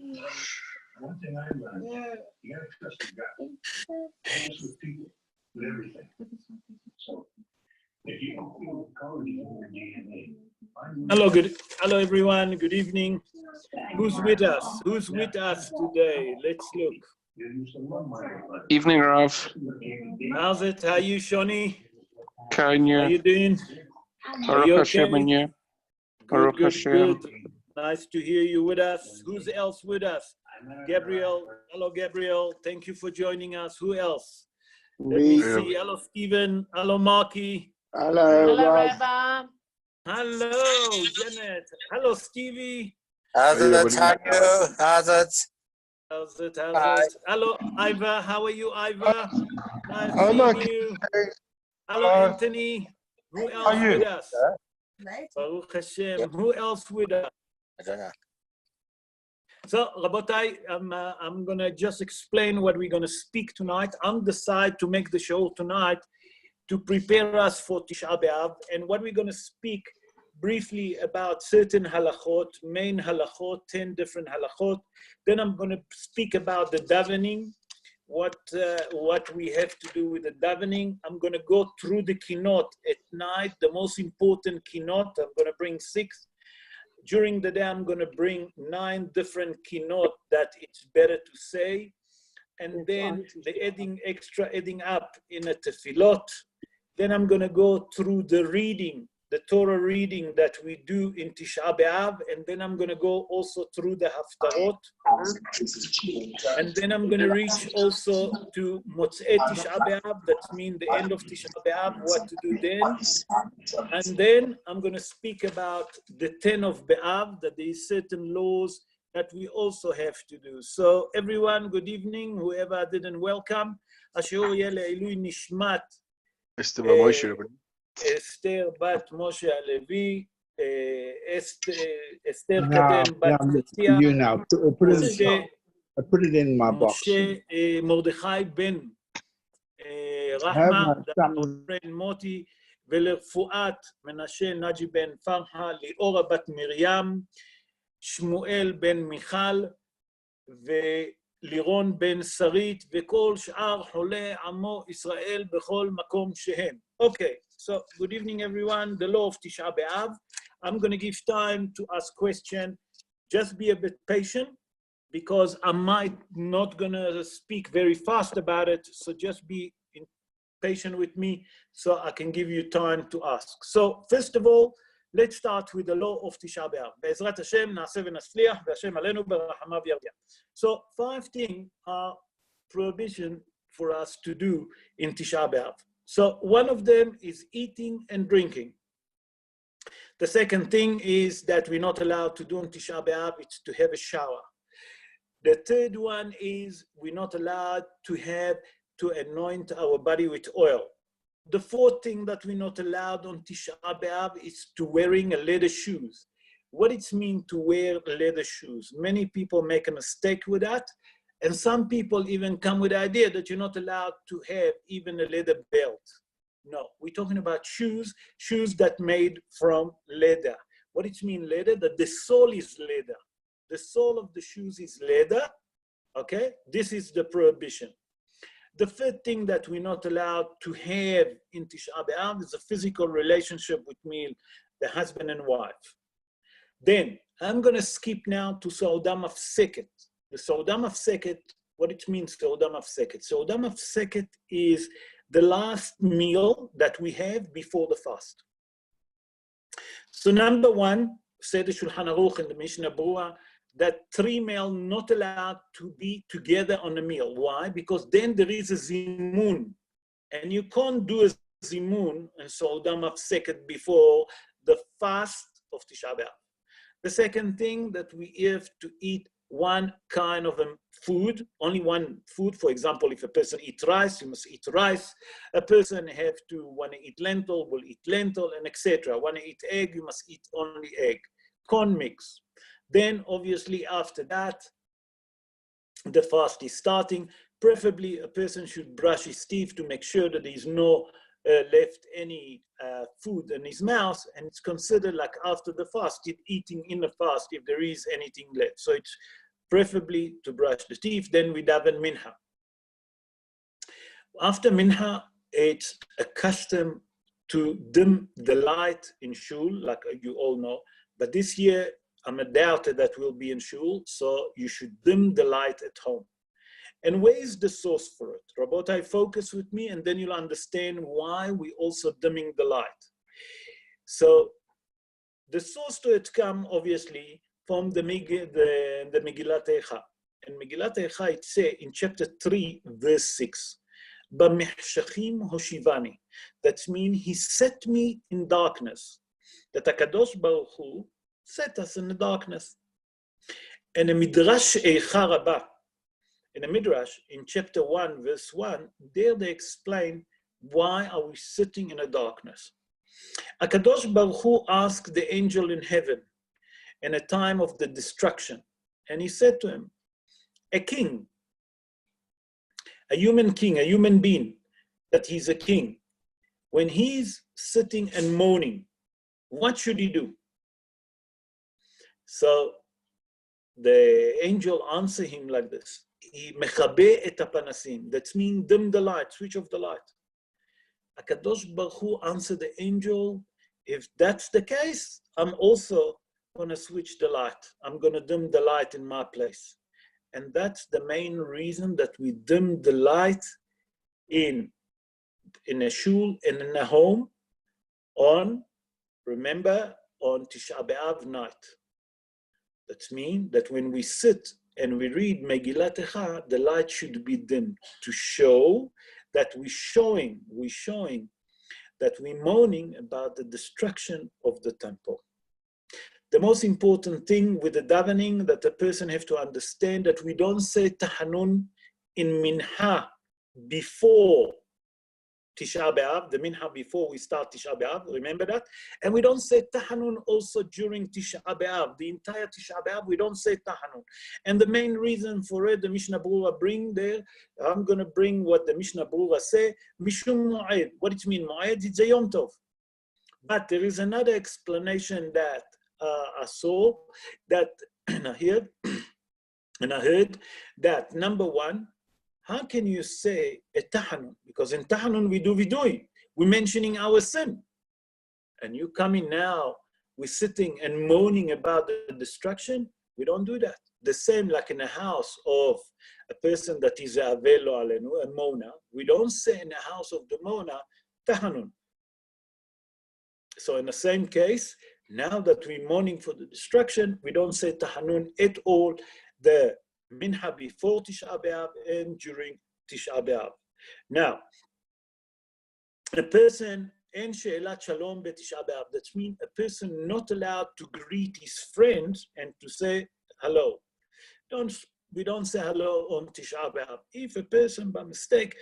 One thing I learned, you gotta trust your gut. Trust with people, with everything. So if you don't feel the color in your DNA. Hello everyone, good evening. Who's with us? Who's with us today? Let's look. Evening, Rav. How's it? How are you, Shoni? How Kanya. you doing? Are you okay? Good. Nice to hear you with us. Who's else with us? Gabriel. Hello, Gabriel. Thank you for joining us. Who else? Let me see. Hello, Stephen. Hello, Marky. Hello, Rabbi. Hello, Janet. Hello, Stevie. How's it, Tanya? How's it? Hello, Iva. How are you, Iva? Nice seeing you. Hello, Anthony. Who else with us? Baruch Hashem. Who else with us? I don't know. So, Rabotai, I'm going to just explain what we're going to speak tonight. I'm decided to make the show tonight to prepare us for Tisha B'Av, and what we're going to speak briefly about certain halachot, main halachot, 10 different halachot. Then I'm going to speak about the davening, what we have to do with the davening. I'm going to go through the kinot at night, the most important kinot. I'm going to bring 6. During the day, I'm going to bring 9 different kinot that it's better to say. And then the extra adding up in a tefillot. Then I'm going to go through the reading, the Torah reading that we do in Tisha B'Av, and then I'm going to go also through the Haftarot. And then I'm going to reach also to Motzei Tisha B'Av, that means the end of Tisha B'Av, what to do then. And then I'm going to speak about the 10 of B'Av, that there is certain laws that we also have to do. So everyone, good evening, whoever I didn't welcome. Asher yeh le'ilui nishmat Esther bat Moshe Levy, Esther Kadem bat Tisha, you now. I put it in my box. Moshe Mordechai ben Rahma, friend Moti, ולרפואת מנשה נג'י בן פרחה, ליאורה בת מרים, שמואל בן מיכל, ולירון בן שרית, וכל שאר חולי עמו ישראל בכל מקום שהם. Okay, so good evening everyone. The law of Tisha B'Av. I'm going to give time to ask questions. Just be a bit patient because I might not going to speak very fast about it. So just be patient with me so I can give you time to ask. So first of all, let's start with the law of Tisha B'Av. Be'ezrat Hashem na'aseh v'nasliach v'Hashem alenu b'rahamav yardia. So 5 things are prohibition for us to do in Tisha B'Av. So one of them is eating and drinking. The second thing is that we're not allowed to do on Tisha B'Av, it's to have a shower. The third one is we're not allowed to anoint our body with oil. The fourth thing that we're not allowed on Tisha B'Av is to wearing a leather shoes. What it means to wear leather shoes? Many people make a mistake with that, and some people even come with the idea that you're not allowed to have even a leather belt. No, we're talking about shoes that made from leather. What it means leather? That the sole is leather. The sole of the shoes is leather, okay? This is the prohibition. The third thing that we're not allowed to have in Tisha B'Av is a physical relationship between the husband and wife. Then, I'm going to skip now to Seudah Mafseket. The Seudah Mafseket, what it means, Seudah Mafseket. Seudah Mafseket is the last meal that we have before the fast. So number 1, said the Shulchan Aruch in the Mishnah Berurah, that 3 males not allowed to be together on a meal. Why? Because then there is a zimun, and you can't do a zimun and Seudah Mafseket before the fast of Tisha B'Av. The second thing that we have to eat one kind of food, only one food. For example, if a person eats rice, you must eat rice. A person want to eat lentil, will eat lentil, and etc. Want to eat egg, you must eat only egg. Corn mix. Then, obviously, after that, the fast is starting. Preferably, a person should brush his teeth to make sure that there is no left any food in his mouth, and it's considered like after the fast, eating in the fast if there is anything left. So it's preferably to brush the teeth. Then we daven minha. After minha, it's a custom to dim the light in shul, like you all know. But this year, I'm a doubter that we'll be in shul, so you should dim the light at home. And where is the source for it? Rabotai, focus with me, and then you'll understand why we also dimming the light. So the source to it come, obviously, from the Megillat Eicha. And Megillat Eicha, it says in chapter 3, verse 6, B'mehshachim hoshivani. That means he set me in darkness. That HaKadosh Baruch Hu set us in the darkness. And the Midrash Eicha Rabbah, in the Midrash, in chapter 1, verse 1, there they explain why are we sitting in the darkness. HaKadosh Baruch Hu asked the angel in heaven in a time of the destruction, and he said to him, a king, a human king, a human being, that he's a king, when he's sitting and moaning, what should he do? So the angel answered him like this, mechabe et hapanasim, that means dim the light, switch off the light. HaKadosh Baruch Hu answered the angel, if that's the case, I'm also going to switch the light. I'm going to dim the light in my place. And that's the main reason that we dim the light in a shul and in a home on, remember, on Tisha B'Av night. That means that when we sit and we read Megillat Eicha, the light should be dimmed to show that we're showing that we're mourning about the destruction of the temple. The most important thing with the davening that a person have to understand that we don't say Tahanun in Minha before Tisha B'Av, the Minha before we start Tisha B'Av, remember that? And we don't say Tahanun also during Tisha B'Av. The entire Tisha B'Av, we don't say Tahanun. And the main reason for it, the Mishnah Berurah bring there, I'm going to bring what the Mishnah Berurah say, Mishum Mu'ed. What it mean, Mu'ed? It's a Yom Tov. But there is another explanation that I saw, that, and I heard that, number one, how can you say a tahanun? Because in tahanun we do vidui. We're mentioning our sin. And you coming now, we're sitting and moaning about the destruction. We don't do that. The same like in a house of a person that is a velo alenu, a mona. We don't say in the house of the mona, tahanun. So in the same case, now that we're mourning for the destruction, we don't say tahanun at all. The minha before Tisha B'Av and during Tisha B'Av. Now, a person in she'elat shalom beTisha B'Av, that means a person not allowed to greet his friends and to say hello. We don't say hello on Tisha B'Av. If a person by mistake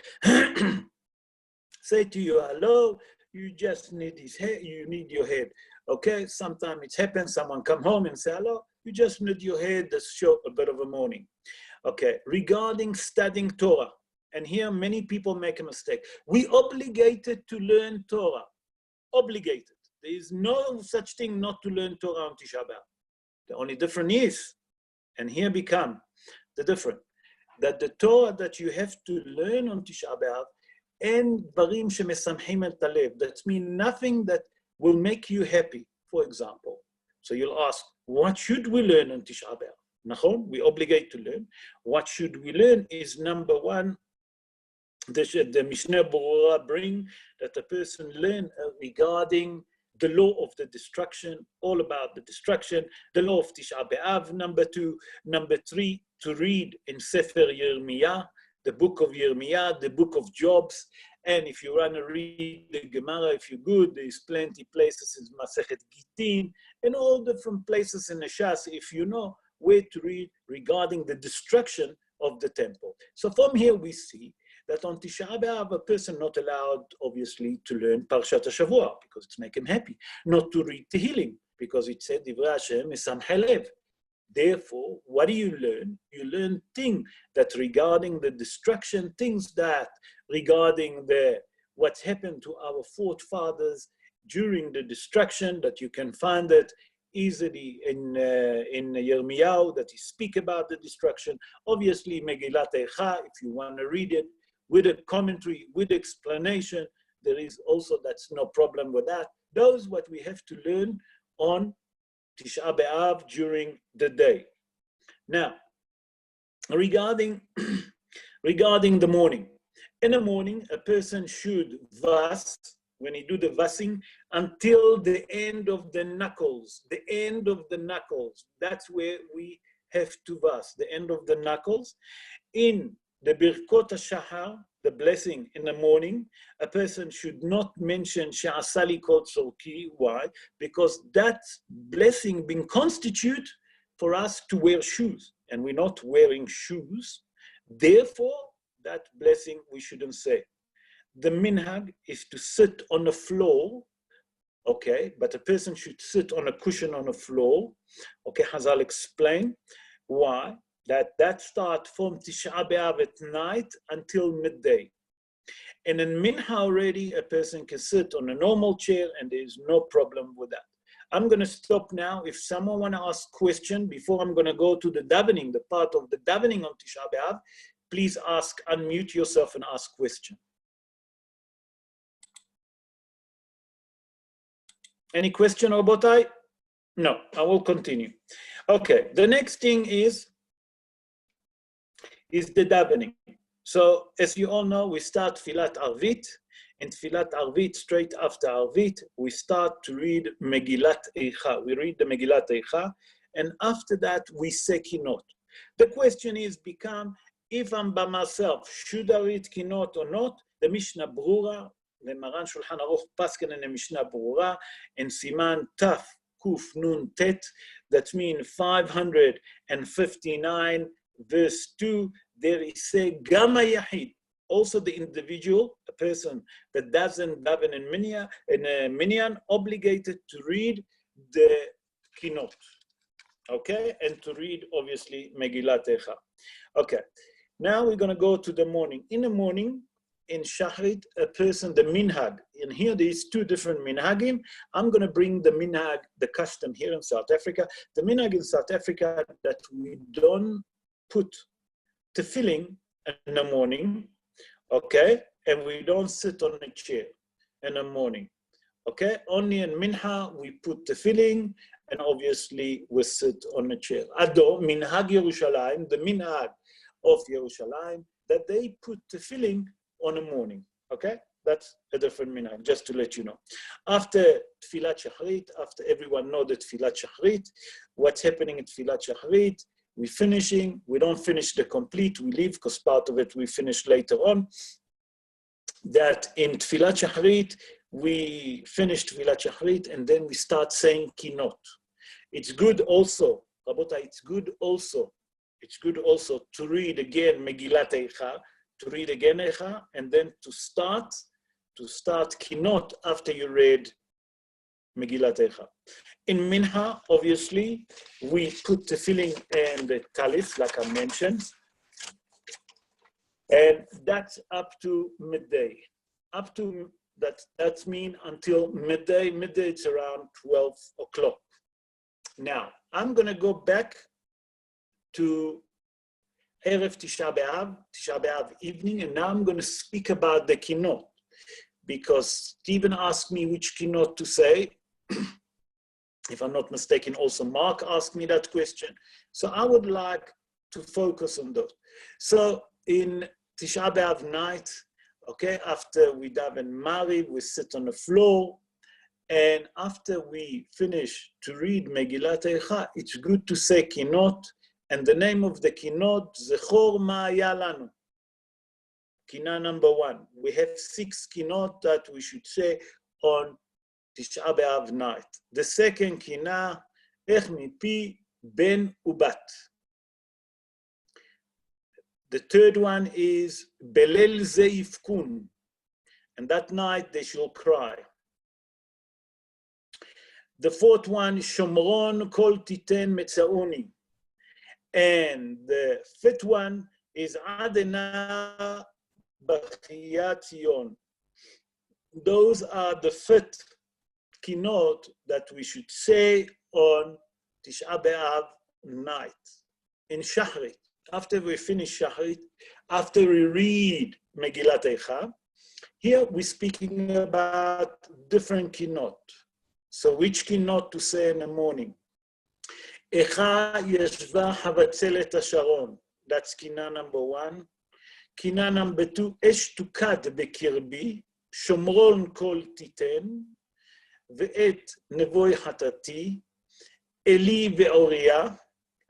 say to you hello, you just need his head, you need your head. Okay, sometimes it happens, someone come home and say hello, you just need your head to show a bit of a mourning. Okay, regarding studying Torah, and here many people make a mistake. We obligated to learn Torah, obligated. There is no such thing not to learn Torah on Tisha B'Av. The only difference is, and here become the difference, that the Torah that you have to learn on Tisha B'Av, and dvarim shemesamchim et halev, that means nothing that will make you happy, for example. So you'll ask, what should we learn on Tisha B'Av? Nachon, we obligate to learn. What should we learn is number one, the Mishnah Berurah bring that a person learn regarding the law of the destruction, all about the destruction, the law of Tisha B'Av, number two. Number three, to read in Sefer Yirmiyah, the book of Yirmiyah, the book of Jobs. And if you want to read the Gemara, if you're good, there's plenty places in Masechet Gittin and all different places in the Shas, if you know where to read regarding the destruction of the temple. So from here we see that on Tisha B'Av, a person not allowed, obviously, to learn Parshat HaShavua, because it's make him happy, not to read Tehillim, because it said, Divrei Hashem mesamchei lev. Therefore, what do you learn? You learn things that regarding the destruction, things that regarding what happened to our forefathers during the destruction, that you can find it easily in Yirmiyahu that he speak about the destruction. Obviously, Megillat Eicha, if you want to read it with a commentary, with explanation, there is also, that's no problem with that. Those what we have to learn on Tisha B'Av during the day. Now, regarding the morning. In the morning, a person should fast when he do the fasting until the end of the knuckles. The end of the knuckles. That's where we have to fast. The end of the knuckles. In the Birkot HaShahar, the blessing in the morning, a person should not mention She'asali Kol Tzorki. Why? Because that blessing being constitute for us to wear shoes, and we're not wearing shoes. Therefore, that blessing we shouldn't say. The minhag is to sit on the floor, okay, but a person should sit on a cushion on the floor. Okay, Hazal explain why. That starts from Tisha B'Av at night until midday. And in minha already, a person can sit on a normal chair and there's no problem with that. I'm going to stop now. If someone want to ask question before I'm going to go to the davening, the part of the davening on Tisha B'Av, please ask, unmute yourself and ask question. Any question, Rabotai? No, I will continue. Okay, the next thing is the davening. So as you all know, we start Tfilat Arvit. In Tfilat Arvit, straight after Arvit, we start to read Megillat Eicha. We read the Megillat Eicha, and after that, we say Kinot. The question is become, if I'm by myself, should I read Kinot or not? The Mishnah Brura, the Maran Shulchan Aruch Paskin and the Mishnah Brura, in Siman Taf Kuf Nun Tet, that means 559, verse 2, there is say Gama Yahid. Also the individual, a person that doesn't daven in minyan, obligated to read the Kinot, okay? And to read, obviously, Megillat Eicha. Okay, now we're going to go to the morning. In the morning, in Shachrit, a person, the minhag, and here there is two different minhagim. I'm going to bring the minhag, the custom here in South Africa. The minhag in South Africa that we don't put tefillin in the morning, okay, and we don't sit on a chair in the morning, okay. Only in minha we put tefillin, and obviously we sit on a chair. Ado minhag Yerushalayim, the minhag of Yerushalayim, that they put tefillin on the morning, okay. That's a different minhag, just to let you know. After Tfilat Shachrit, after everyone know that Tfilat Shachrit, what's happening at Tfilat Shachrit? We're finishing, we don't finish the complete, we leave because part of it we finish later on. That in Tfilat Shachrit, we finish Tfilat Shachrit and then we start saying Kinot. It's good also, Rabotai, it's good also to read again Megillat Eicha, to read again Eicha, and then to start Kinot after you read Megillat Eicha. In Minha, obviously, we put tefillin and the talif, like I mentioned, and that's up to midday. Up to that means until midday. Midday, it's around 12 o'clock. Now, I'm going to go back to Erev Tisha B'Av evening, and now I'm going to speak about the Kinot, because Stephen asked me which Kinot to say. If I'm not mistaken, also Mark asked me that question. So I would like to focus on those. So in Tisha B'Av night, okay, after we daven Mariv, we sit on the floor. And after we finish to read Megillat Eicha, it's good to say Kinot. And the name of the Kinot, Zechor Ma'aya Lanu. Kina number 1. We have 6 Kinot that we should say on Tisha B'Av night. The second Kina, Ech Mipi Ben Ubat. The third one is Belel Zeifkun. And that night they shall cry. The fourth one, Shomron Kol Titen Metzauni. And the fifth one is Adena Bachiyat Yon. Those are the fifth Kinot that we should say on Tisha B'Av night. In Shachrit, after we finish Shachrit, after we read Megillat Eicha, here we're speaking about different kinot. So which kinot to say in the morning? Eicha yeshva havatzelet hasharon. That's kina number 1. Kina number 2, esh tukad bekirbi, shomron kol titen, ve'et nevoi hatati, eli ve'oria,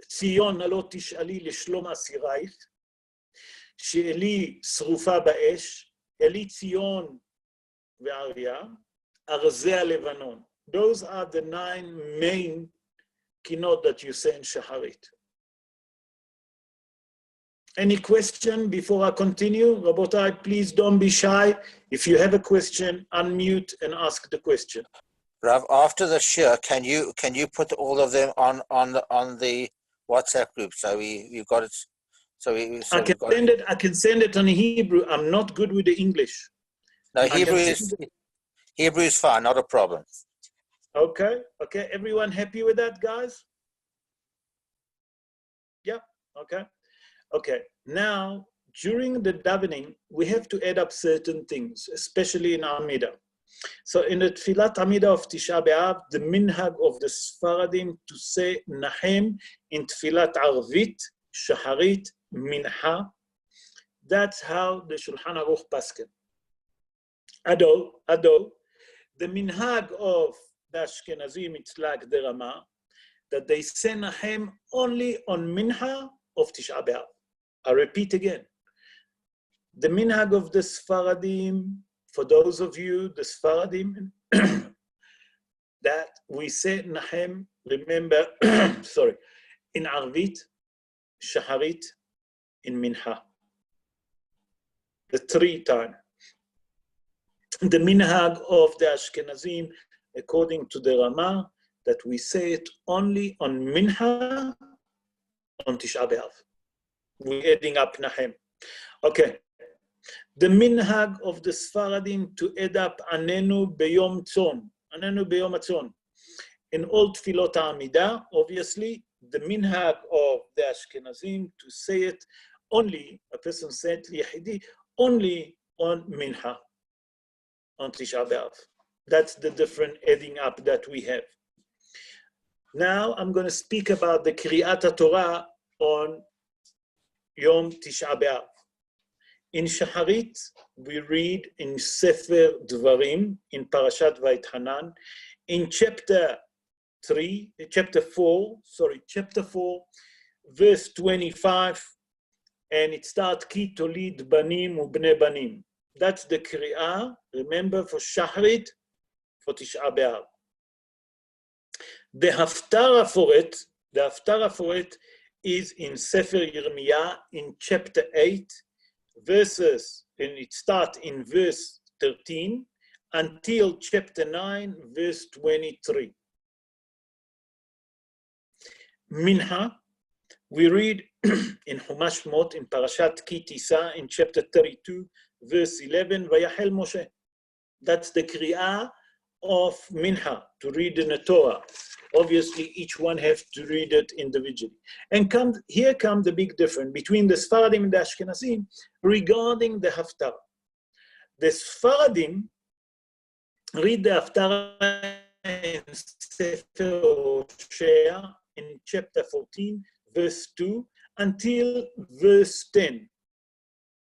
ציון הלא תשאלי לשלום אסירייך, שאלי שרופה באש, אלי ציון ואריה, ארזי הלבנון. Those are the 9 main kinot that you say in Shacharit. Any question before I continue? Rabotai, please don't be shy. If you have a question, unmute and ask the question. Rav, after the shir, can you put all of them on the WhatsApp group? So you got it. I can send it on Hebrew. I'm not good with the English. No, Hebrew is fine, not a problem. Okay. Everyone happy with that, guys? Yeah. Okay. Now, during the davening, we have to add up certain things, especially in Amidah. So in the Tfilat Amidah of Tisha B'Av, the minhag of the Sfaradim to say Nahem in Tfilat Arvit, Shacharit, Minha. That's how the Shulchan Aruch pasken. Ado, the minhag of the Ashkenazim, it's like the Rama, that they say Nahem only on Minha of Tisha B'Av. I repeat again. The minhag of the Sfaradim, for those of you, the Sfaradim, that we say Nahem, remember, in Arvit, Shacharit, in Minha. The 3 times. The minhag of the Ashkenazim, according to the Rama, that we say it only on Minha, on Tisha B'Av. We're adding up Nahem. Okay. The minhag of the Sfaradim to add up Anenu Beyom Tzon. Anenu Beyom Tzon. In all Tfilot HaAmidah, obviously, the minhag of the Ashkenazim to say it only, a person said Yehidi, only on Minha, on Tisha B'Av. That's the different adding up that we have. Now I'm going to speak about the Kriyat Torah on Yom Tisha B'Av. In Shacharit, we read in Sefer Dvarim, in Parashat Vayithanan, in chapter 4, verse 25, and it starts, Ki tolid banim ubnei banim. That's the Kriyah, remember, for Shacharit, for Tisha B'Av. The Haftara for it is in Sefer Yirmiyah, in chapter 8, verses, and it starts in verse 13 until chapter 9, verse 23. Minha, we read in Chumash Mot, in Parashat Ki Tisa, in chapter 32, verse 11, Vayachel Moshe. That's the Kriyah of Minha, to read in the Torah. Obviously, each one has to read it individually. And here comes the big difference between the Sfaradim and the Ashkenazim regarding the Haftarah. The Sfaradim read the Haftarah in Sefer Hosea in chapter 14, verse 2, until verse 10.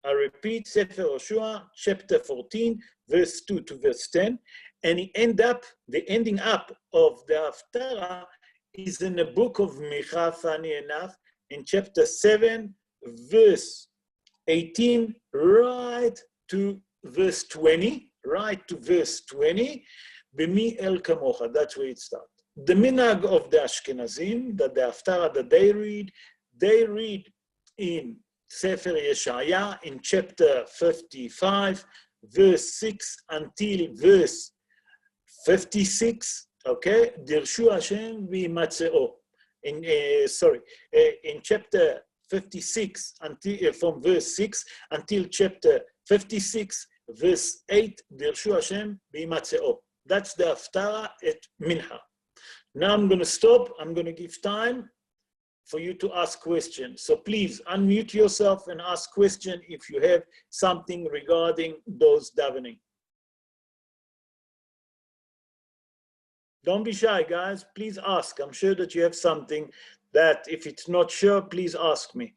I repeat, Sefer Hosea, chapter 14, verse 2 to verse 10. And the ending up of the Haftarah is in the book of Micha, funny enough, in chapter 7, verse 18, right to verse 20, B'mi el kamocha, that's where it starts. The minhag of the Ashkenazim, that the Haftarah that they read in Sefer Yeshaya, in chapter 55, verse 6 until verse 56, okay, Dirshu Hashem v'yimatzeo. In chapter 56, until from verse 6 until chapter 56, verse 8, Dirshu Hashem v'yimatzeo. That's the Haftarah at Minha. Now I'm going to stop. I'm going to give time for you to ask questions. So please unmute yourself and ask question if you have something regarding those davening. Don't be shy, guys. Please ask. I'm sure that you have something that if it's not sure, please ask me.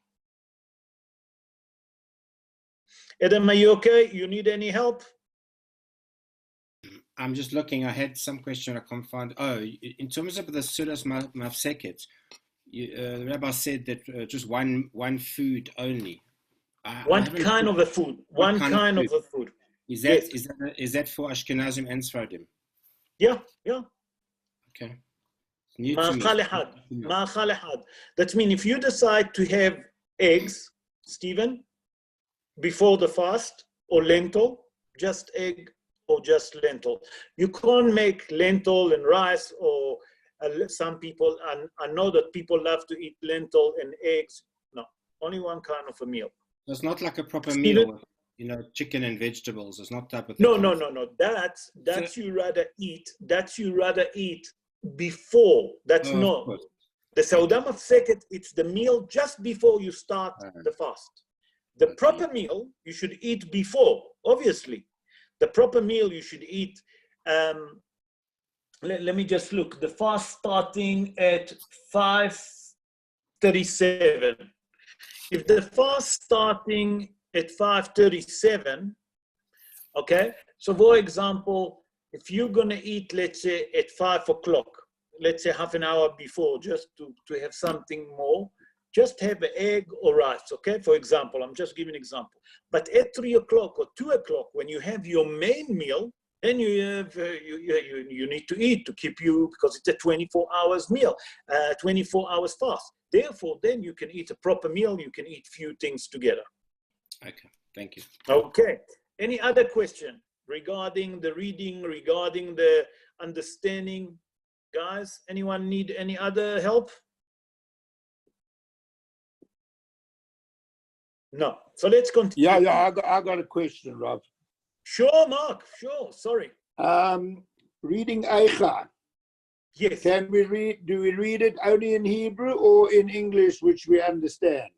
Adam, are you okay? You need any help? I'm just looking. I had some question I can't find. Oh, in terms of the Sudas Mafseket, the Rabbi said that just one food only. One kind of a food. One kind of a food. Is that for Ashkenazim and Sfaradim? Yeah. Okay. That means if you decide to have eggs, Stephen, before the fast, or lentil, just egg or just lentil. You can't make lentil and rice, or some people, and I know that people love to eat lentil and eggs. No, only one kind of a meal. It's not like a proper meal, chicken and vegetables. It's not type of thing. No. That's you rather eat. That's you rather eat before. That's not. The Seudah Mafseket, it's the meal just before you start the fast. The proper meal you should eat before, obviously. The proper meal you should eat, let me just look. The fast starting at 5:37. If the fast starting at 5:37, okay? So for example, if you're gonna eat, let's say at 5 o'clock, let's say half an hour before, just to have something more, just have an egg or rice, okay? For example, I'm just giving an example. But at 3 o'clock or 2 o'clock, when you have your main meal, then you have you need to eat to keep you, because it's a 24 hours meal, 24 hours fast. Therefore, then you can eat a proper meal. You can eat few things together. Okay, thank you. Okay. Any other question regarding the reading, regarding the understanding? Guys, anyone need any other help? No. So let's continue. Yeah, I got a question, Rob. Sure, Mark. Sure. Sorry. Reading Eicha. Yes. Do we read it only in Hebrew or in English, which we understand?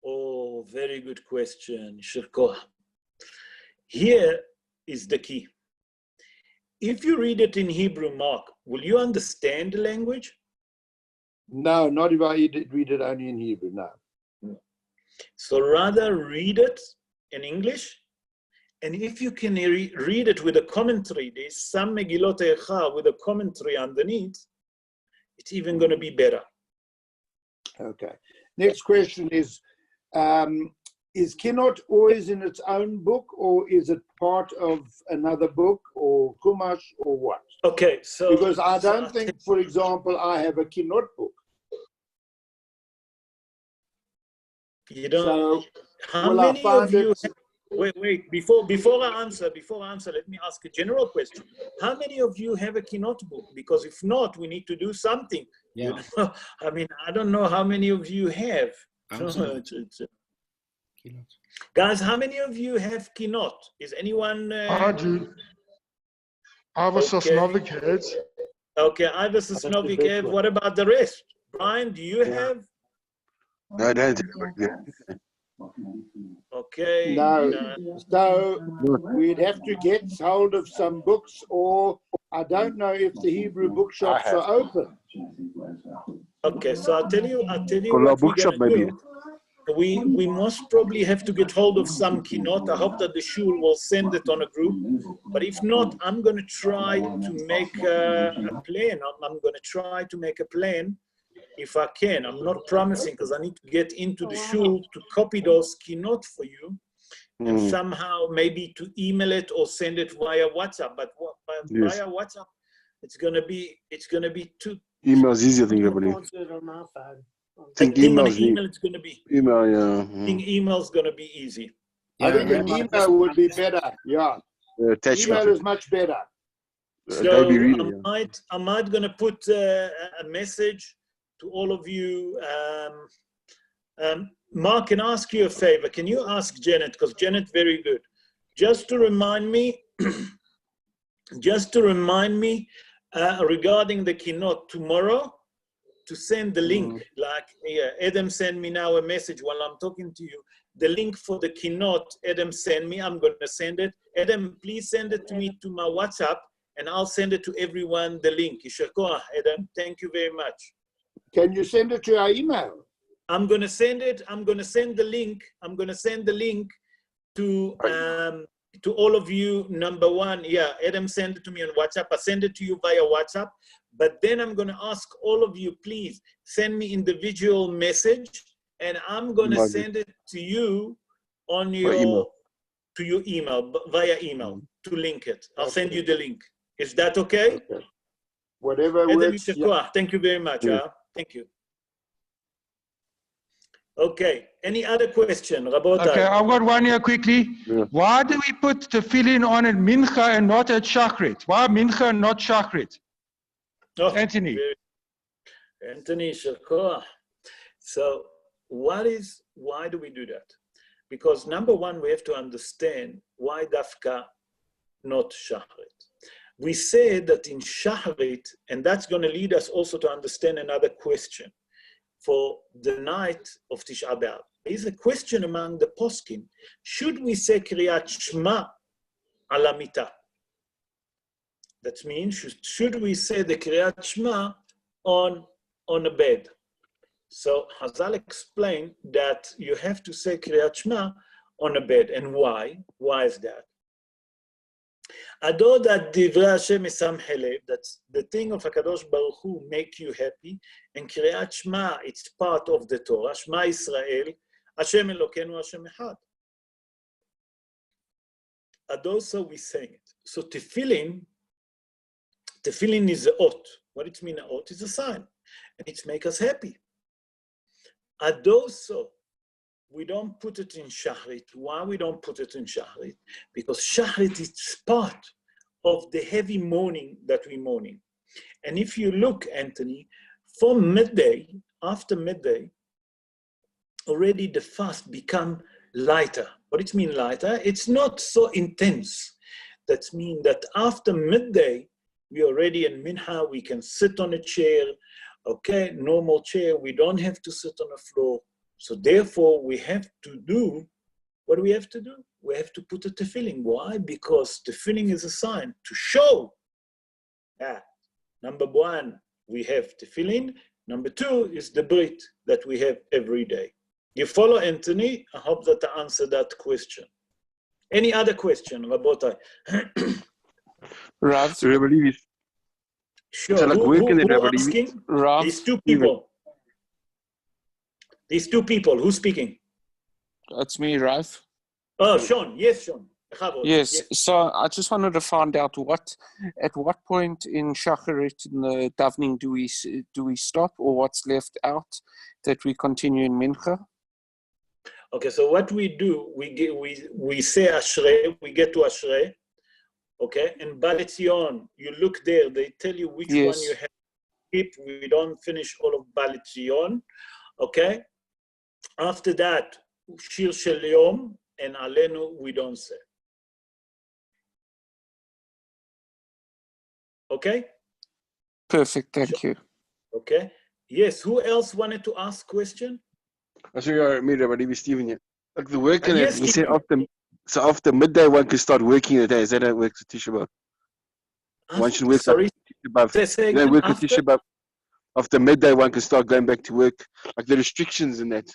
Oh, very good question. Shirkoh. Here is the key. If you read it in Hebrew, Mark, will you understand the language? No, not if I read it only in Hebrew, no. So rather read it in English, and if you can read it with a commentary, there's some Megillot Eicha with a commentary underneath, it's even going to be better. Okay. Next question is Kinot always in its own book, or is it part of another book, or Chumash, or what? Okay, so... Because I don't think, for example, I have a Kinot book. You don't. So, how many of you? Wait. Before I answer, let me ask a general question. How many of you have a Kinot book? Because if not, we need to do something. Yeah. I mean, I don't know how many of you have. Guys, how many of you have Kinot? Is anyone? I do. I was Sosnovic head. Okay, I was Sosnovic head. What about the rest? Brian, do you have? No, I don't. Okay. No. So we'd have to get hold of some books, or I don't know if the Hebrew bookshops are open. Okay, so I'll tell you Call what bookshop we're gonna maybe. do. We most probably have to get hold of some Kinot. I hope that the shul will send it on a group. But if not, I'm going to try to make a plan. I'm going to try to make a plan if I can. I'm not promising, because I need to get into the shul to copy those Kinot for you, and somehow maybe to email it or send it via WhatsApp. But via WhatsApp, it's gonna be too. Email is easier, I think, I believe. I think email it's gonna be. Email, yeah. I think email's gonna be easy. I think an email would be better. Yeah. Email is much better. So I might gonna put a message to all of you. Mark, can I ask you a favor? Can you ask Janet, because Janet's very good, just to remind me regarding the keynote tomorrow, to send the link. Like, Adam sent me now a message while I'm talking to you. The link for the keynote, Adam sent me. I'm going to send it. Adam, please send it to me to my WhatsApp, and I'll send it to everyone, the link. Yishar koach, Adam. Thank you very much. Can you send it to our email? I'm going to send it. I'm going to send the link. I'm going to send the link to all of you. Number one, Adam sent it to me on WhatsApp. I send it to you via WhatsApp. But then I'm going to ask all of you, please send me individual message, and I'm going to send it to you on your email, via email, to link it. I'll send you the link. Is that okay? Whatever Adam, works. thank you very much. Thank you. Okay. Any other question, Rabotai? Okay, I've got one here quickly. Why do we put tefillin on at mincha and not at shachrit? Why mincha and not shachrit? Anthony. Anthony, Shakor. So why do we do that? Because number one, we have to understand why dafka, not shachrit. We say that in shachrit, and that's going to lead us also to understand another question. For the night of Tisha B'Av, there is a question among the poskim. Should we say Kriyat Shema ala mitah? That means, should we say the Kriyat Shema on a bed? So Hazal explained that you have to say Kriyat Shema on a bed. And why? Why is that? Ador that Divrei Hashem mesamchei lev, that's the thing of HaKadosh Baruch Hu make you happy, and Kriyat Shema, it's part of the Torah. Shema Yisrael, Hashem Elokeinu, Hashem Echad. Ador, so we saying it. So tefillin is a ot. What it means, a ot is a sign, and it makes us happy. Ador, so we don't put it in shachrit. Why we don't put it in shachrit? Because shachrit is part of the heavy mourning that we're mourning. And if you look, Anthony, from midday, after midday, already the fast become lighter. What it mean lighter? It's not so intense. That means that after midday, we already in mincha, we can sit on a chair, okay, normal chair. We don't have to sit on the floor. So therefore, we have to do, what do we have to do? We have to put a tefillin. Why? Because tefillin is a sign to show that, number one, we have tefillin. Number two is the brit that we have every day. You follow, Anthony? I hope that I answered that question. Any other question, Rabotai? Rav. Sure. So like who asking? Rav. These two people. These two people, who's speaking? That's me, Rav. Oh, Sean. Yes, Sean. Yes. So I just wanted to find out at what point in Shacharit in the davening do we stop, or what's left out that we continue in Mincha? Okay, so what we do, we say Ashrei, we get to Ashrei, okay, and Balitzion, you look there, they tell you which one you have to keep. We don't finish all of Balitzion, okay? After that, Shir Shel Yom and Alenu, we don't say. Okay? Perfect, thank you. Okay. Yes, who else wanted to ask question? I saw you me, Rabbi Steven. Yeah. Like the work in Yes, it, we said after midday one can start working the day. Is that how it works with Tisha B'Av? One should work sorry, Tisha B'Av. say You again, work with Tisha B'Av. After midday one can start going back to work. Like the restrictions in that.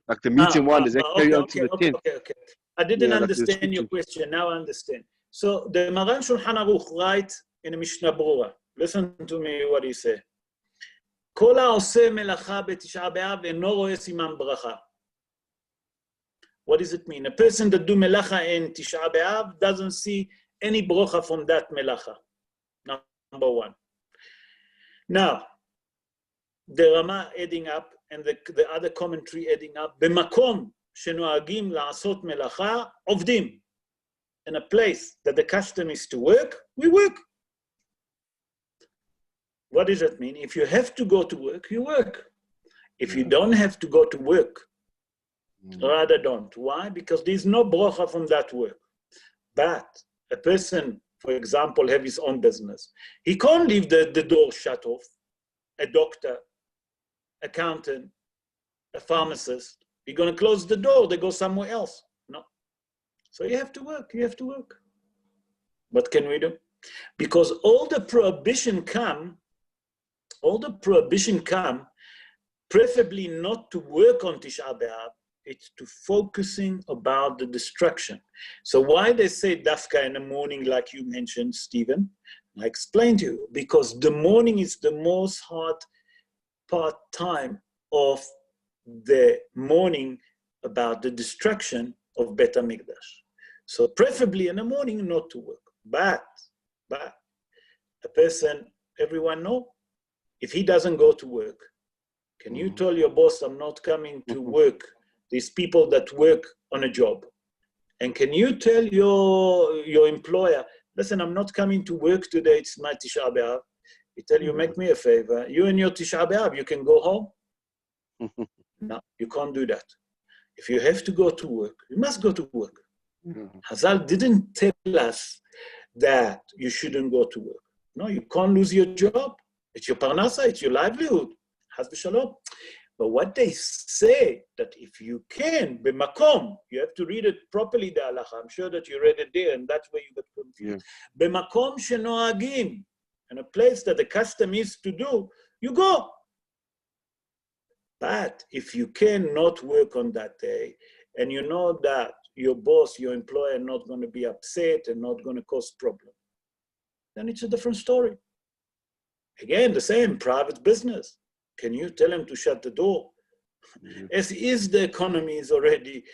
Like the meeting one, does that carry on to the 10th? Okay. I didn't understand your question. Now I understand. So the Maran Shulchan Aruch writes in a Mishnah Brura. Listen to me what he said. כל העושה מלאכה בתשעה באב אינו רואה סימן ברכה. What does it mean? A person that do melacha in Tisha B'Av doesn't see any brocha from that melacha. Number one. Now, the Rama adding up and the other commentary adding up. במקום שנוהגים לעשות מלאכה עובדים. In a place that the custom is to work, we work. What does that mean? If you have to go to work, you work. If you don't have to go to work, rather don't. Why? Because there's no bracha from that work. But a person for example, have his own business. He can't leave the door shut off. A doctor, accountant, a pharmacist, you're going to close the door, they go somewhere else. No. So you have to work, What can we do? Because all the prohibition come, preferably not to work on Tisha B'Av, it's to focusing about the destruction. So why they say dafka in the morning, like you mentioned, Stephen? I explained to you, because the morning is the most hard part time of the morning about the destruction of Bet HaMikdash. So preferably in the morning not to work. But a person, everyone know, if he doesn't go to work, can you tell your boss, I'm not coming to work? These people that work on a job. And can you tell your employer, listen, I'm not coming to work today, it's my Tisha B'Av. He tell you, make me a favor, you and your Tisha B'Av, you can go home? No, you can't do that. If you have to go to work, you must go to work. Hazal didn't tell us that you shouldn't go to work. No, you can't lose your job. It's your parnasa, it's your livelihood. Haz v'shalom. But what they say, that if you can, b'makom, you have to read it properly, the halacha. I'm sure that you read it there, and that's where you got confused. B'makom shenoagim, in a place that the custom is to do, you go. But if you cannot work on that day, and you know that your boss, your employer are not going to be upset and not going to cause problem, then it's a different story. Again, the same, private business. Can you tell him to shut the door? As is, the economy is already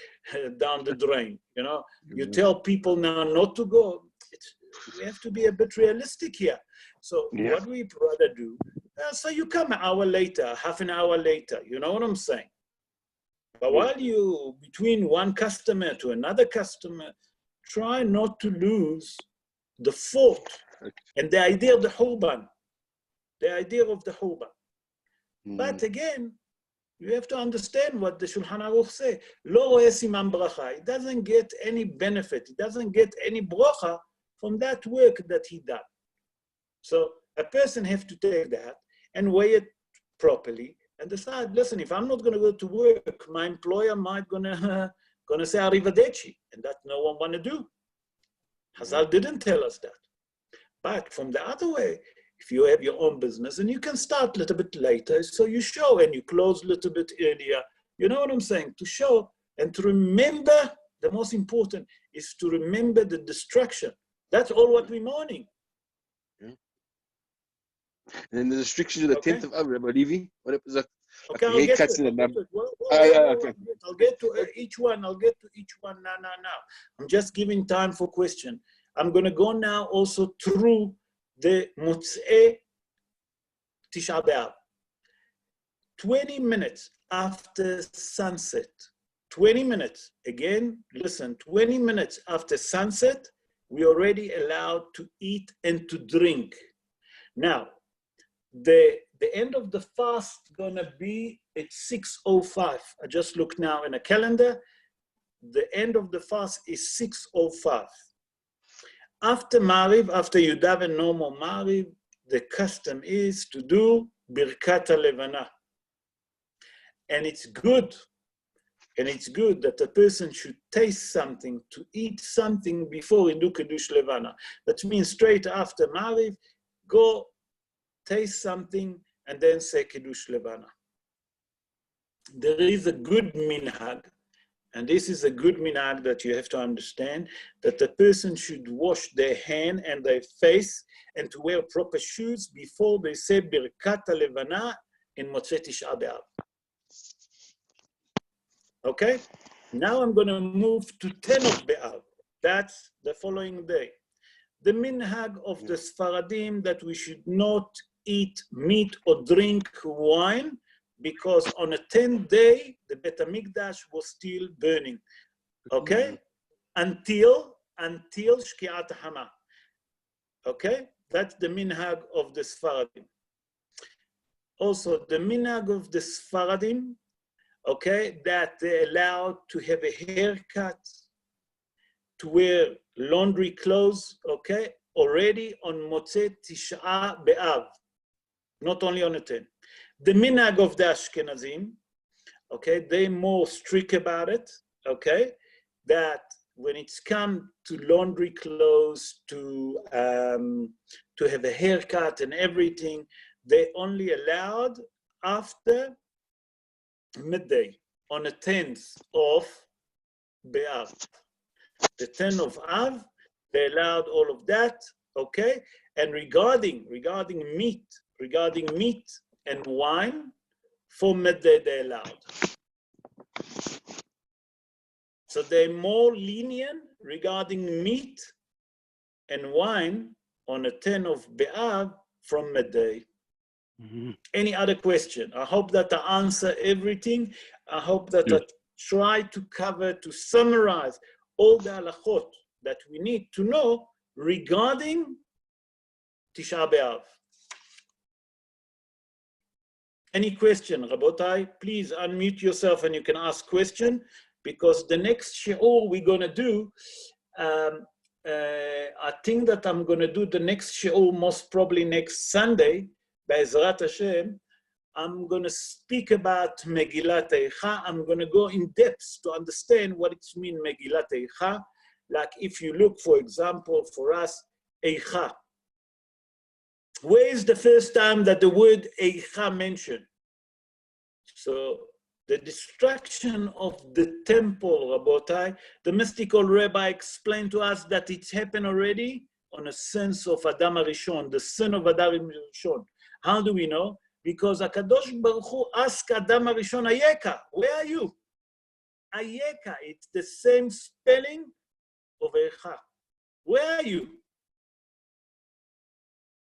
down the drain, You tell people now not to go. We have to be a bit realistic here. So what we rather do, so you come an hour later, half an hour later, you know what I'm saying? But while you, between one customer to another customer, try not to lose the thought and the idea of the Churban. But again, you have to understand what the Shulchan Aruch say. Lo roeh siman bracha. It doesn't get any benefit. It doesn't get any bracha from that work that he done. So a person has to take that and weigh it properly and decide, listen, if I'm not going to go to work, my employer might gonna say arrivederci, and that no one want to do. Hazal didn't tell us that. But from the other way, if you have your own business and you can start a little bit later, so you show and you close a little bit earlier. You know what I'm saying? To show and to remember, the most important is to remember the destruction. That's all what we're mourning. And then the restriction to the 10th of Rabbi Levy. What was that? Okay, I'll get to each one. Now. I'm just giving time for question. I'm going to go now also through the Motzei Tisha B'Av. 20 minutes after sunset, 20 minutes, again, listen, 20 minutes after sunset, we already allowed to eat and to drink. Now, the end of the fast gonna be at 6:05. I just look now in a calendar. The end of the fast is 6:05. After Mariv, after you daven normal Mariv, the custom is to do Birkat HaLevana. And it's good that a person should taste something, to eat something before he do Kiddush Levana. That means straight after Mariv, go taste something and then say Kiddush Levana. There is a good minhag, and this is a good minhag that you have to understand, that the person should wash their hand and their face and to wear proper shoes before they say Birkat HaLevana in Motzei Tisha B'Av. Okay? Now I'm going to move to 10 of B'Av. That's the following day. The minhag of the Sfaradim that we should not eat meat or drink wine, because on a 10th day, the Bet HaMikdash was still burning. Okay? Until Shkiat Hama. Okay? That's the minhag of the Sfaradim. Also, the minhag of the Sfaradim, okay, that they're allowed to have a haircut, to wear laundry clothes, okay, already on Motzei Tisha B'Av, not only on the 10. The minhag of the Ashkenazim, okay, they're more strict about it, okay, that when it's come to laundry clothes, to have a haircut and everything, they only allowed after midday, on the 10th of Be'av. The 10th of Av, they allowed all of that, okay? And regarding meat and wine, for midday they allowed. So they're more lenient regarding meat and wine on the 10th of Be'av from midday. Mm-hmm. Any other question? I hope that I answer everything. I hope that I try to cover, to summarize all the halachot that we need to know regarding Tisha B'Av. Any question, Rabotai? Please unmute yourself and you can ask question, because the next shiur we're going to do, I think that I'm going to do the next shiur most probably next Sunday, Be'ezrat Hashem. I'm going to speak about Megillat Eicha. I'm going to go in depth to understand what it means, Megillat Eicha. Like if you look, for example, for us, Eicha. Where is the first time that the word Eicha mentioned? So the destruction of the temple, Rabotai, the mystical rabbi explained to us that it's happened already on a sense of Adam HaRishon, the sin of Adam HaRishon. How do we know? Because HaKadosh Baruch Hu asked Adam HaRishon, Ayeka, where are you? Ayeka, it's the same spelling of Eicha. Where are you?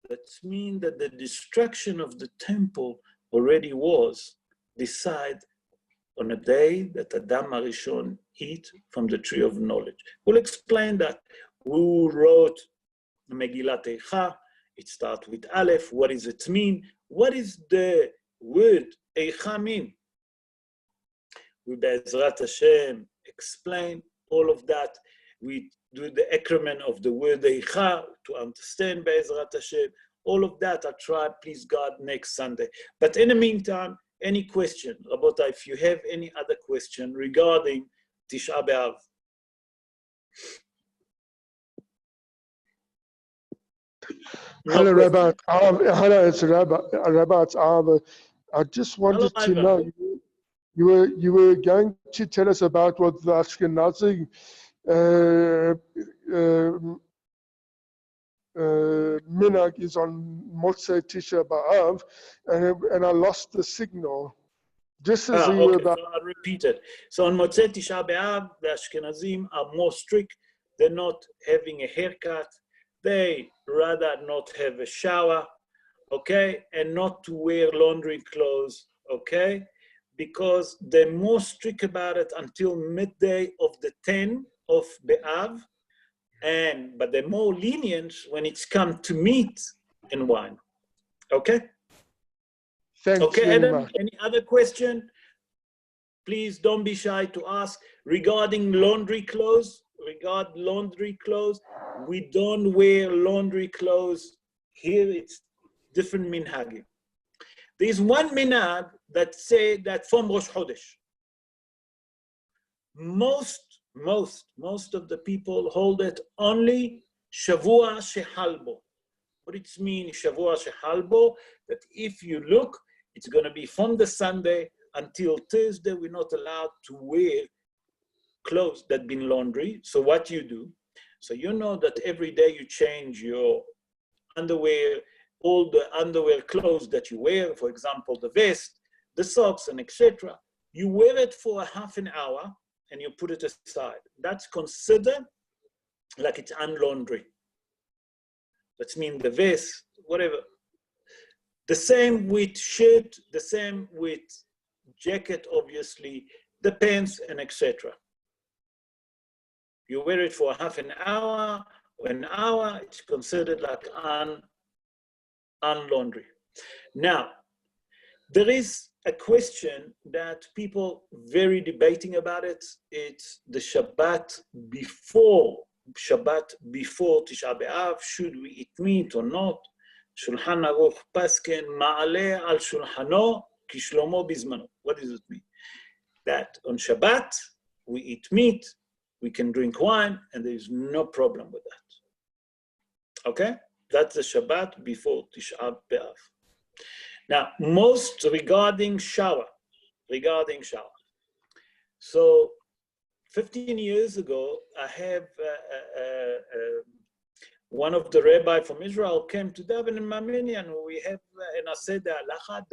That means that the destruction of the temple already was decided on a day that Adam HaRishon eat from the tree of knowledge. We'll explain that. Who wrote Megillat Eicha? It starts with Aleph. What does it mean? What is the word Eicha mean? We Be'ezrat Hashem explain all of that. We do the acronym of the word Eicha to understand Be'ezrat Hashem. All of that I try, please God, next Sunday. But in the meantime, any question, Rabota, if you have any other question regarding Tisha B'Av. Hello, Rabbi. Hello, it's Rabbi. It's Ava. I just wanted to know, you were going to tell us about what the Ashkenazi minhag is on Motzei Tisha B'Av, and I lost the signal. Just as you were about. So I'll repeat it. So on Motzei Tisha B'Av, the Ashkenazim are more strict. They're not having a haircut. They rather not have a shower, okay, and not to wear laundry clothes, okay, because they're more strict about it until midday of the 10th of B'Av, but they're more lenient when it's come to meat and wine, okay? Thanks very Adam, much. any other question? Please don't be shy to ask regarding laundry clothes. Regarding laundry clothes, we don't wear laundry clothes. Here it's different minhagim. There's one minhag that say that from Rosh Chodesh. Most of the people hold it only Shavua Shehalbo. What it means, Shavua Shehalbo, that if you look, it's going to be from the Sunday until Thursday, we're not allowed to wear clothes that been laundry. So what you do? So you know that every day you change your underwear, all the underwear clothes that you wear, for example, the vest, the socks, and etc. You wear it for a half an hour and you put it aside. That's considered like it's unlaundry. That means the vest, whatever. The same with shirt, the same with jacket, obviously, the pants, and etc. You wear it for half an hour, it's considered like unlaundry. Now, there is a question that people very debating about it. It's the Shabbat before Shabbat before Tisha B'Av, should we eat meat or not? Shulchan Aruch Pasken Ma'aleh al Shulchano Kishlomo Bizmano. What does it mean? That on Shabbat, we eat meat, we can drink wine, and there is no problem with that. Okay? That's the Shabbat before Tisha B'Av. Now, most regarding shower. So, 15 years ago, I have one of the rabbi from Israel came to daven in my minyan. We have, and I said the halacha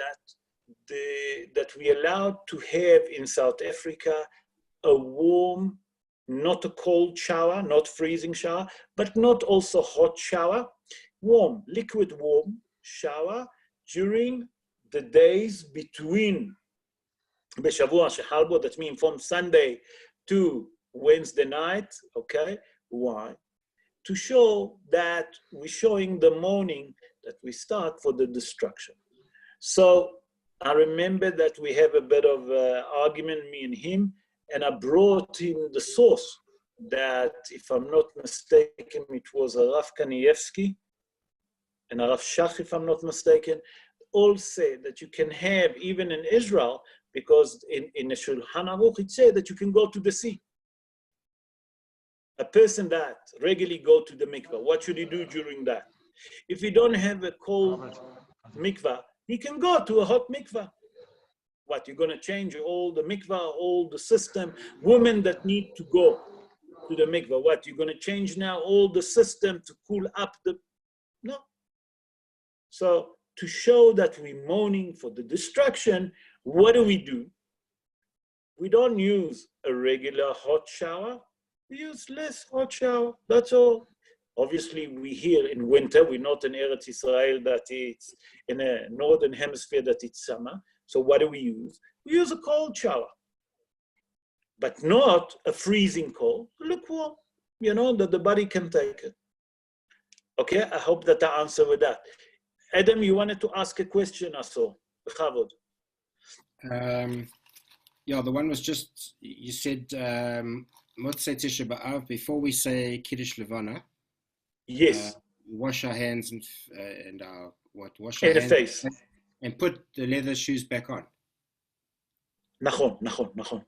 that we allowed to have in South Africa a warm, not a cold shower, not freezing shower, but not also hot shower, warm, liquid warm shower during the days between Beshavua Shehalbo, that means from Sunday to Wednesday night, okay? Why? To show that we're showing the morning that we start for the destruction. So I remember that we have a bit of argument, me and him, and I brought him the source that, if I'm not mistaken, it was a Rav Kanievsky and a Rav Shach, if I'm not mistaken, all say that you can have, even in Israel, because in the Shulchan Aruch it said that you can go to the sea. A person that regularly go to the mikvah, what should he do during that? If he don't have a cold mikvah, he can go to a hot mikvah. What, you're going to change all the mikvah, all the system? Women that need to go to the mikvah, what, you're going to change now all the system to cool up the... No. So to show that we're mourning for the destruction, what do? We don't use a regular hot shower. We use less hot shower, that's all. Obviously, we here in winter, we're not in Eretz Israel that it's in a northern hemisphere that it's summer. So what do we use? We use a cold shower, but not a freezing cold, lukewarm, you know, that the body can take it. Okay, I hope that I answer with that. Adam, you wanted to ask a question, I saw. Yeah, the one was just, you said, Motzei Tisha B'Av, before we say Kiddush Levana. Yes. Wash our hands and our, wash our hands. And the face. And put the leather shoes back on. Nachon.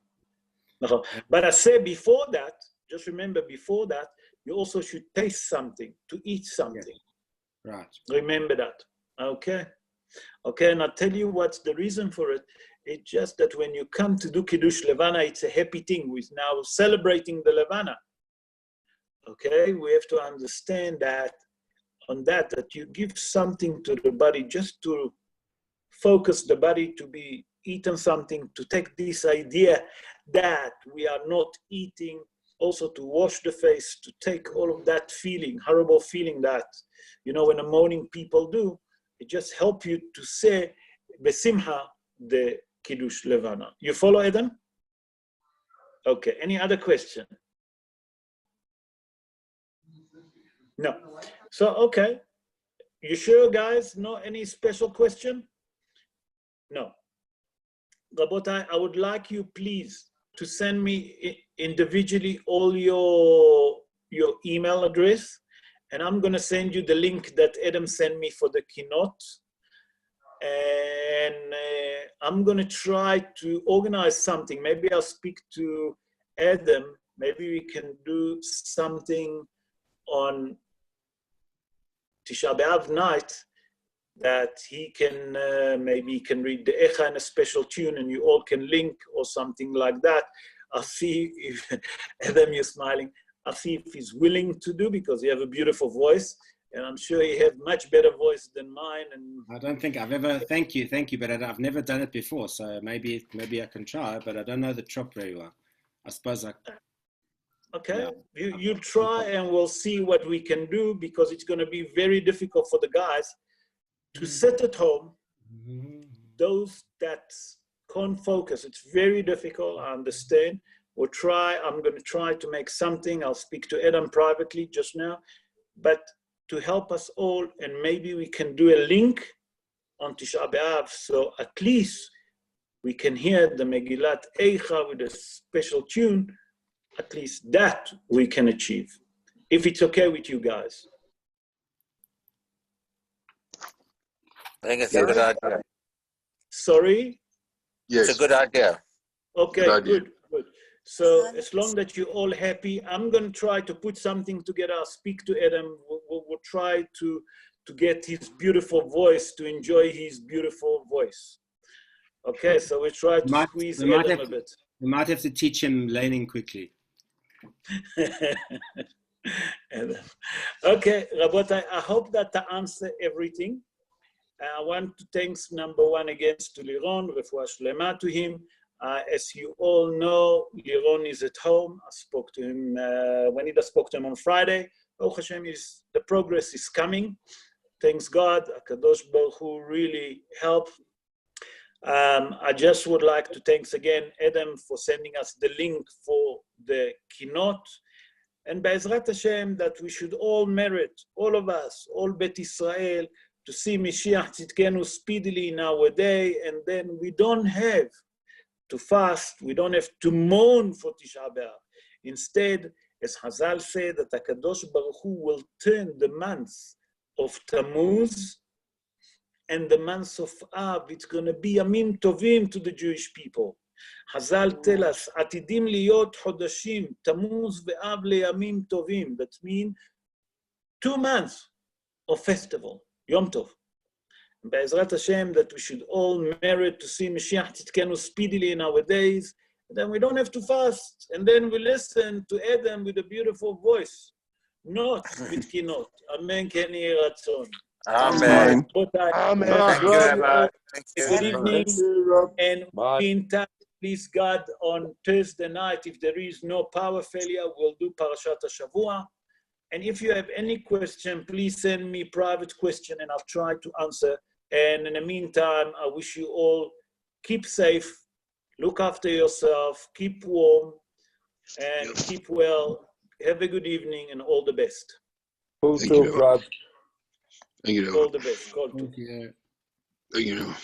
But I say before that, just remember before that, you also should taste something, to eat something. Yes. Right. Remember that. Okay, and I'll tell you what's the reason for it. It's just that when you come to do Kiddush Levana, it's a happy thing. We're now celebrating the Levana. Okay, we have to understand that on that you give something to the body just to focus the body to be eaten something, to take this idea that we are not eating, also to wash the face, to take all of that feeling, horrible feeling that, you know, when the mourning people do, it just helps you to say, Besimha, the Kiddush Levana. You follow, Eden? Okay, any other question? No. So, okay. You sure, guys? No, any special question? No. Rabotai, I would like you, please, to send me individually all your email address, and I'm going to send you the link that Adam sent me for the keynote. And I'm going to try to organize something. Maybe I'll speak to Adam. Maybe we can do something on Tisha B'Av night that he can, maybe he can read the Echa in a special tune and you all can link or something like that. I'll see if, Adam, you're smiling. I'll see if he's willing to do, because you have a beautiful voice. And I'm sure you have much better voice than mine. And I don't think I've ever, thank you, but I've never done it before. So maybe I can try, but I don't know the trop very well. I suppose I... Okay, yeah. You try and we'll see what we can do, because it's going to be very difficult for the guys to sit at home. Those that can't focus, it's very difficult, I understand. We'll try, I'm going to try to make something. I'll speak to Adam privately just now, but to help us all, and maybe we can do a link on Tisha B'Av, so at least we can hear the Megillat Eicha with a special tune. At least that we can achieve. if it's okay with you guys. I think it's a good idea. Sorry? Yes. It's a good idea. Okay, Good idea. good. So as long that you're all happy, I'm going to try to put something together. I'll speak to Adam. We'll try to get his beautiful voice, to enjoy his beautiful voice. Okay, so we try to squeeze Adam a bit. We might have to teach him laning quickly. Okay, Rabotai, I hope that I answer everything. I want to thank number one again to Liron, refuah shlema to him. As you all know, Liron is at home. I spoke to him, Juanita spoke to him on Friday. Baruch Hashem, the progress is coming. Thanks God, HaKadosh Baruch Hu really helped. I just would like to thank again Adam for sending us the link for the keynote. And Be'ezrat Hashem, that we should all merit, all of us, all Bet Israel, to see Mashiach Tzidkenu speedily in our day, and then we don't have to fast, we don't have to mourn for Tisha B'Av. Instead, as Hazal said, that HaKadosh Baruch Hu will turn the months of Tammuz and the months of Av, it's going to be Yamim Tovim to the Jewish people. Hazal tell us, Atidim liyot chodashim, Tammuz ve'Av le'yamim tovim. That means 2 months of festival, Yom Tov. Be'ezrat Hashem, that we should all merit to see Mashiach Tzidkenu speedily in our days. And then we don't have to fast. And then we listen to Adam with a beautiful voice, not with kinot. Amen, ken yehi ratzon. Amen. Amen. Thank you, Rabbi. Thank you. Good evening. Thank you, Rob. And be in touch, please God, on Thursday night. If there is no power failure, we'll do Parashat HaShavua. And if you have any question, please send me private question and I'll try to answer. And in the meantime, I wish you all keep safe, look after yourself, keep warm, and keep well. Have a good evening and all the best. Thank you, Rob. Thank you, All the best. Thank you. Thank you.